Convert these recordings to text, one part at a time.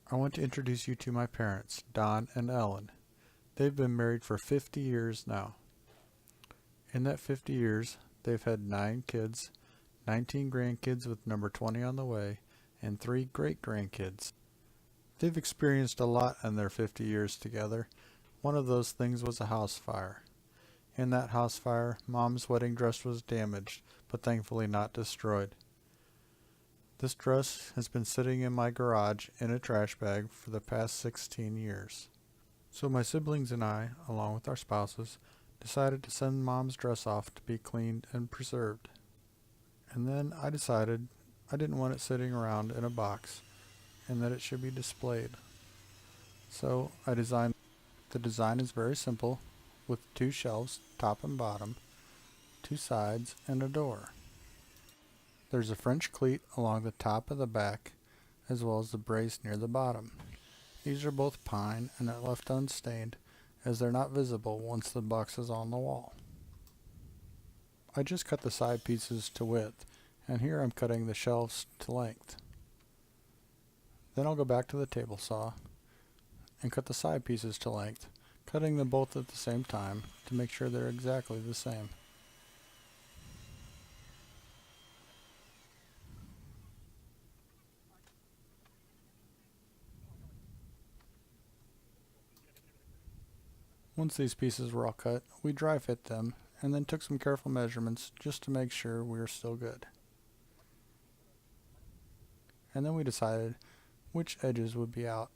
I want to introduce you to my parents, Don and Ellen. They've been married for 50 years now. In that 50 years, they've had 9 kids, 19 grandkids with number 20 on the way, and 3 great-grandkids. They've experienced a lot in their 50 years together. One of those things was a house fire. In that house fire, Mom's wedding dress was damaged, but thankfully not destroyed. This dress has been sitting in my garage in a trash bag for the past 16 years. So my siblings and I, along with our spouses, decided to send Mom's dress off to be cleaned and preserved. And then I decided I didn't want it sitting around in a box and that it should be displayed. So I designed. The design is very simple, with 2 shelves, top and bottom, 2 sides, and a door. There's a French cleat along the top of the back, as well as the brace near the bottom. These are both pine and are left unstained, as they're not visible once the box is on the wall. I just cut the side pieces to width, and here I'm cutting the shelves to length. Then I'll go back to the table saw and cut the side pieces to length, cutting them both at the same time to make sure they're exactly the same. Once these pieces were all cut, we dry fit them and then took some careful measurements just to make sure we were still good. And then we decided which edges would be out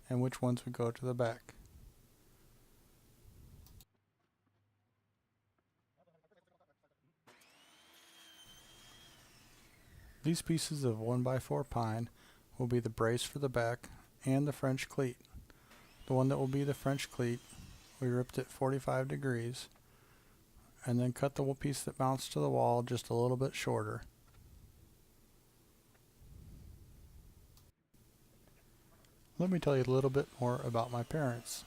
and which ones would go to the back. These pieces of 1x4 pine will be the brace for the back and the French cleat. The one that will be the French cleat, we ripped it 45 degrees and then cut the piece that mounts to the wall just a little bit shorter. Let me tell you a little bit more about my parents.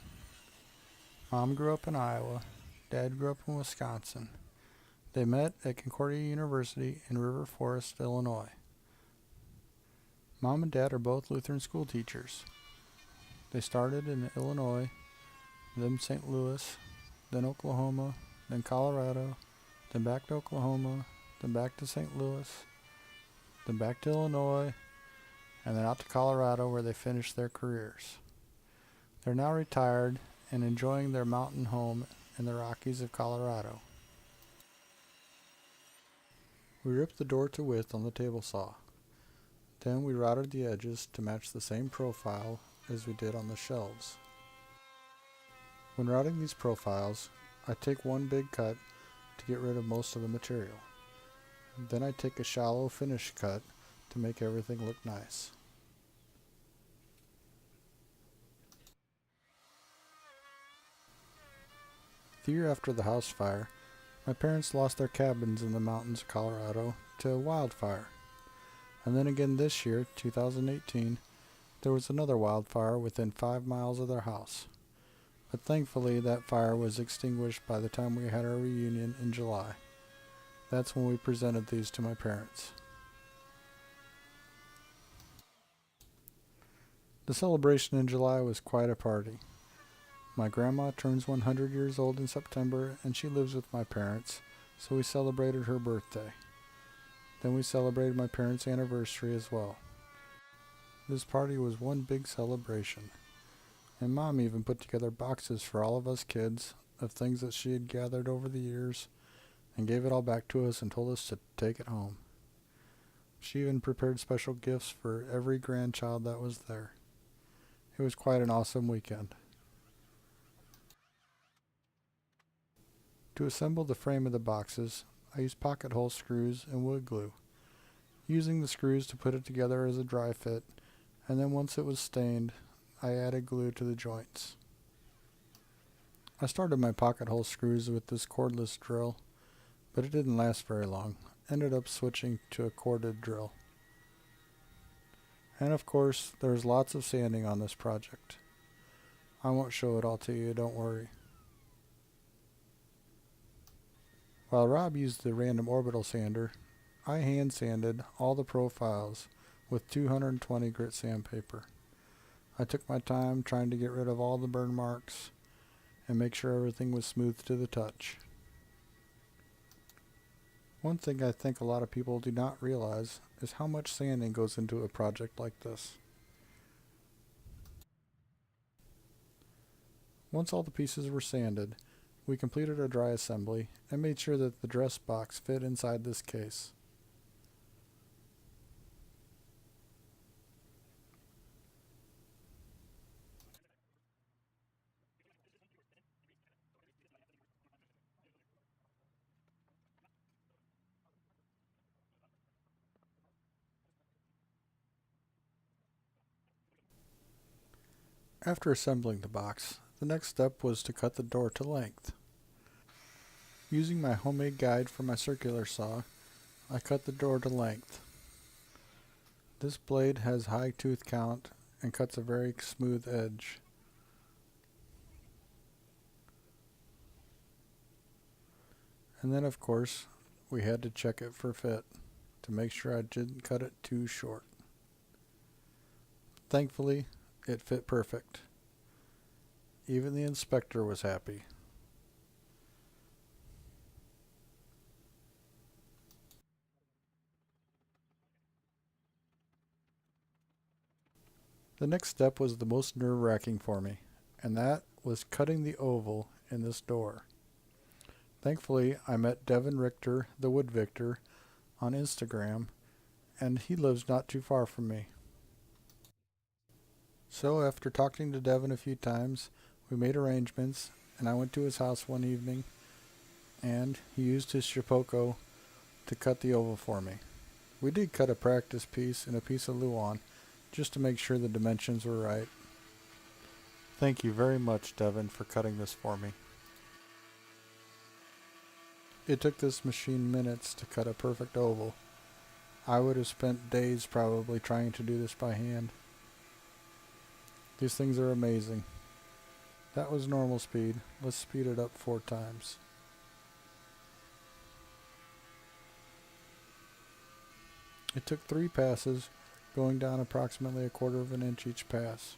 Mom grew up in Iowa. Dad grew up in Wisconsin. They met at Concordia University in River Forest, Illinois. Mom and Dad are both Lutheran school teachers. They started in Illinois, then St. Louis, then Oklahoma, then Colorado, then back to Oklahoma, then back to St. Louis, then back to Illinois, and then out to Colorado where they finished their careers. They're now retired and enjoying their mountain home in the Rockies of Colorado. We ripped the door to width on the table saw. Then we routed the edges to match the same profile as we did on the shelves. When routing these profiles, I take one big cut to get rid of most of the material. Then I take a shallow finish cut to make everything look nice. The year after the house fire, my parents lost their cabins in the mountains of Colorado to a wildfire. And then again this year, 2018, there was another wildfire within 5 miles of their house. But thankfully that fire was extinguished by the time we had our reunion in July. That's when we presented these to my parents. The celebration in July was quite a party. My grandma turns 100 years old in September and she lives with my parents, so we celebrated her birthday. Then we celebrated my parents' anniversary as well. This party was one big celebration. And Mom even put together boxes for all of us kids of things that she had gathered over the years and gave it all back to us and told us to take it home. She even prepared special gifts for every grandchild that was there. It was quite an awesome weekend. To assemble the frame of the boxes, I used pocket hole screws and wood glue, using the screws to put it together as a dry fit, and then once it was stained, I added glue to the joints. I started my pocket hole screws with this cordless drill, but it didn't last very long. Ended up switching to a corded drill. And of course, there's lots of sanding on this project. I won't show it all to you, don't worry. While Rob used the random orbital sander, I hand sanded all the profiles with 220 grit sandpaper. I took my time trying to get rid of all the burn marks and make sure everything was smooth to the touch. One thing I think a lot of people do not realize is how much sanding goes into a project like this. Once all the pieces were sanded, we completed our dry assembly and made sure that the dress box fit inside this case. After assembling the box, the next step was to cut the door to length. Using my homemade guide for my circular saw, I cut the door to length. This blade has high tooth count and cuts a very smooth edge. And then of course, we had to check it for fit to make sure I didn't cut it too short. Thankfully, it fit perfect. Even the inspector was happy. The next step was the most nerve-wracking for me, and that was cutting the oval in this door. Thankfully, I met Devin Richter, the Wood Victor, on Instagram, and he lives not too far from me. So after talking to Devin a few times, we made arrangements, and I went to his house one evening, and he used his Shipoko to cut the oval for me. We did cut a practice piece and a piece of Luan, just to make sure the dimensions were right. Thank you very much, Devin, for cutting this for me. It took this machine minutes to cut a perfect oval. I would have spent days probably trying to do this by hand. These things are amazing. That was normal speed. Let's speed it up 4 times. It took 3 passes, going down approximately 1/4 of an inch each pass.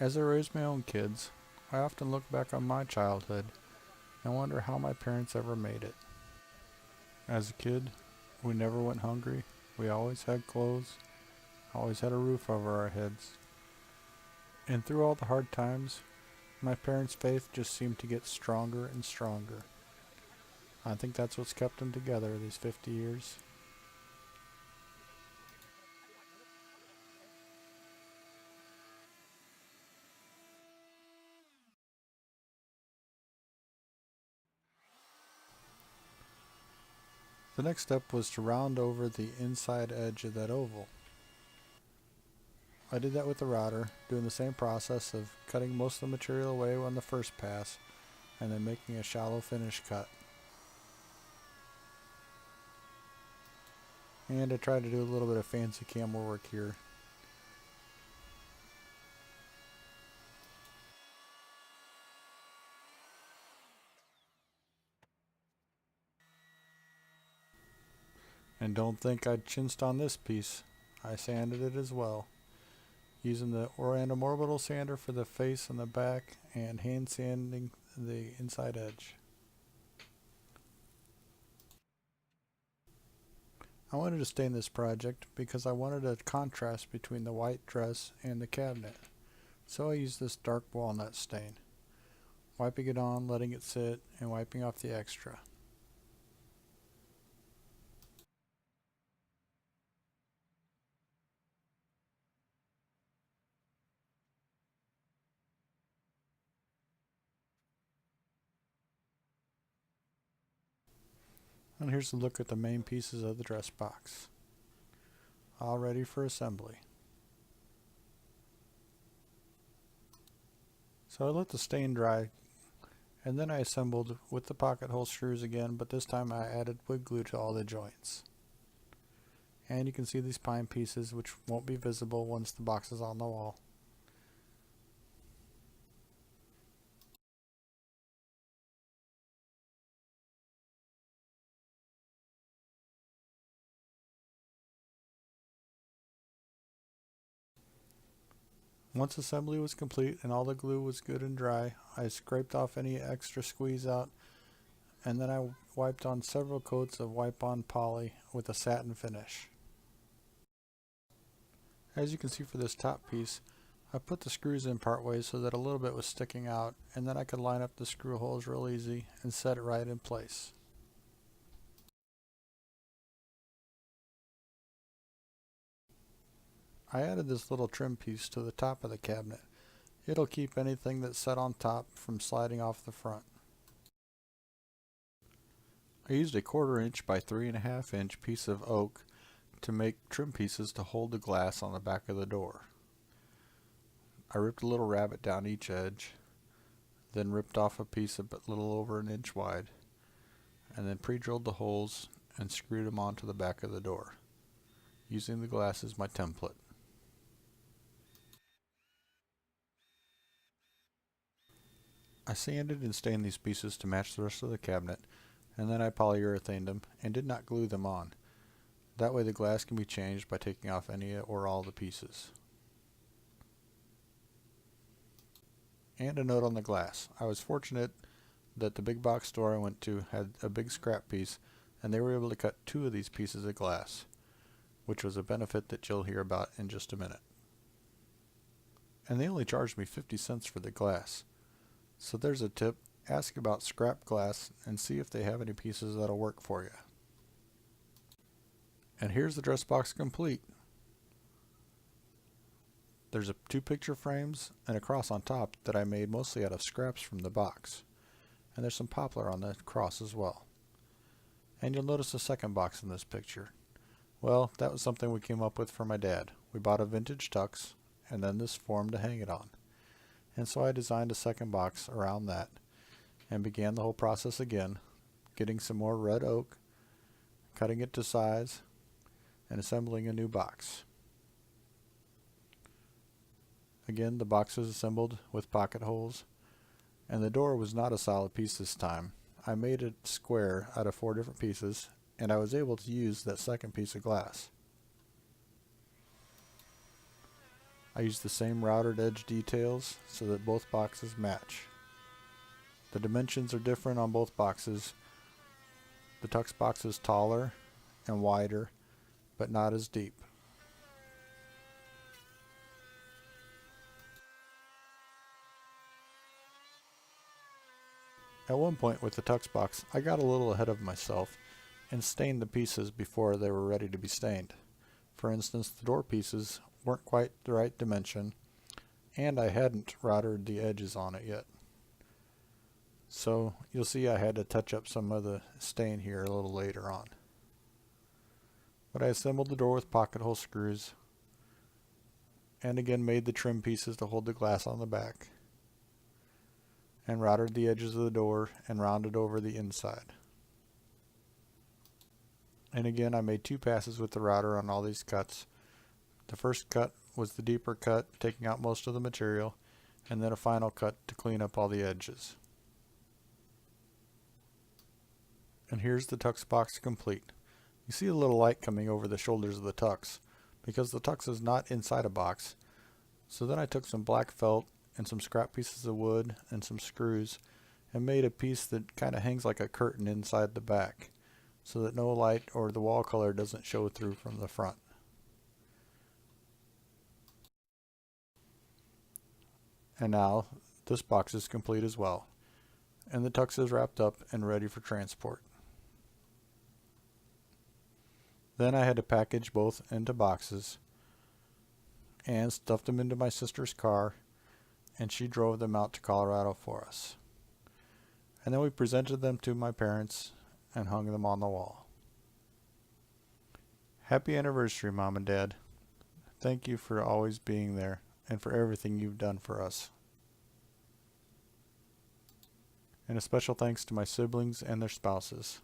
As I raised my own kids, I often look back on my childhood and wonder how my parents ever made it. As a kid, we never went hungry, we always had clothes, always had a roof over our heads. And through all the hard times, my parents' faith just seemed to get stronger and stronger. I think that's what's kept them together these 50 years. The next step was to round over the inside edge of that oval. I did that with the router, doing the same process of cutting most of the material away on the first pass, and then making a shallow finish cut. And I tried to do a little bit of fancy camel work here. And don't think I chinced on this piece. I sanded it as well, using the random orbital sander for the face and the back, and hand sanding the inside edge. I wanted to stain this project because I wanted a contrast between the white dress and the cabinet, so I used this dark walnut stain, wiping it on, letting it sit, and wiping off the extra. And here's a look at the main pieces of the dress box, all ready for assembly. So I let the stain dry, and then I assembled with the pocket hole screws again, but this time I added wood glue to all the joints. And you can see these pine pieces, which won't be visible once the box is on the wall. Once assembly was complete and all the glue was good and dry, I scraped off any extra squeeze out, and then I wiped on several coats of wipe-on poly with a satin finish. As you can see for this top piece, I put the screws in part way so that a little bit was sticking out, and then I could line up the screw holes real easy and set it right in place. I added this little trim piece to the top of the cabinet. It'll keep anything that's set on top from sliding off the front. I used a 1/4 inch by 3.5 inch piece of oak to make trim pieces to hold the glass on the back of the door. I ripped a little rabbet down each edge, then ripped off a piece a little over an inch wide, and then pre-drilled the holes and screwed them onto the back of the door, using the glass as my template. I sanded and stained these pieces to match the rest of the cabinet, and then I polyurethaned them and did not glue them on. That way the glass can be changed by taking off any or all the pieces. And a note on the glass. I was fortunate that the big box store I went to had a big scrap piece, and they were able to cut 2 of these pieces of glass, which was a benefit that you'll hear about in just a minute. And they only charged me 50 cents for the glass. So there's a tip: ask about scrap glass and see if they have any pieces that'll work for you. And here's the dress box complete. There's 2 picture frames and a cross on top that I made mostly out of scraps from the box. And there's some poplar on the cross as well. And you'll notice a second box in this picture. Well, that was something we came up with for my dad. We bought a vintage tux and then this form to hang it on. And so I designed a second box around that and began the whole process again, getting some more red oak, cutting it to size, and assembling a new box. Again, the box was assembled with pocket holes, and the door was not a solid piece this time. I made it square out of 4 different pieces, and I was able to use that second piece of glass. I used the same routed edge details so that both boxes match. The dimensions are different on both boxes. The tux box is taller and wider, but not as deep. At one point with the tux box, I got a little ahead of myself and stained the pieces before they were ready to be stained. For instance, the door pieces weren't quite the right dimension, and I hadn't routed the edges on it yet. So you'll see I had to touch up some of the stain here a little later on. But I assembled the door with pocket hole screws, and again made the trim pieces to hold the glass on the back, and routed the edges of the door and rounded over the inside. And again I made 2 passes with the router on all these cuts. The first cut was the deeper cut, taking out most of the material, and then a final cut to clean up all the edges. And here's the tux box complete. You see a little light coming over the shoulders of the tux, because the tux is not inside a box. So then I took some black felt and some scrap pieces of wood and some screws and made a piece that kind of hangs like a curtain inside the back, so that no light or the wall color doesn't show through from the front. And now this box is complete as well, and the tux is wrapped up and ready for transport. Then I had to package both into boxes and stuffed them into my sister's car, and she drove them out to Colorado for us. And then we presented them to my parents and hung them on the wall. Happy anniversary, Mom and Dad. Thank you for always being there and for everything you've done for us. And a special thanks to my siblings and their spouses.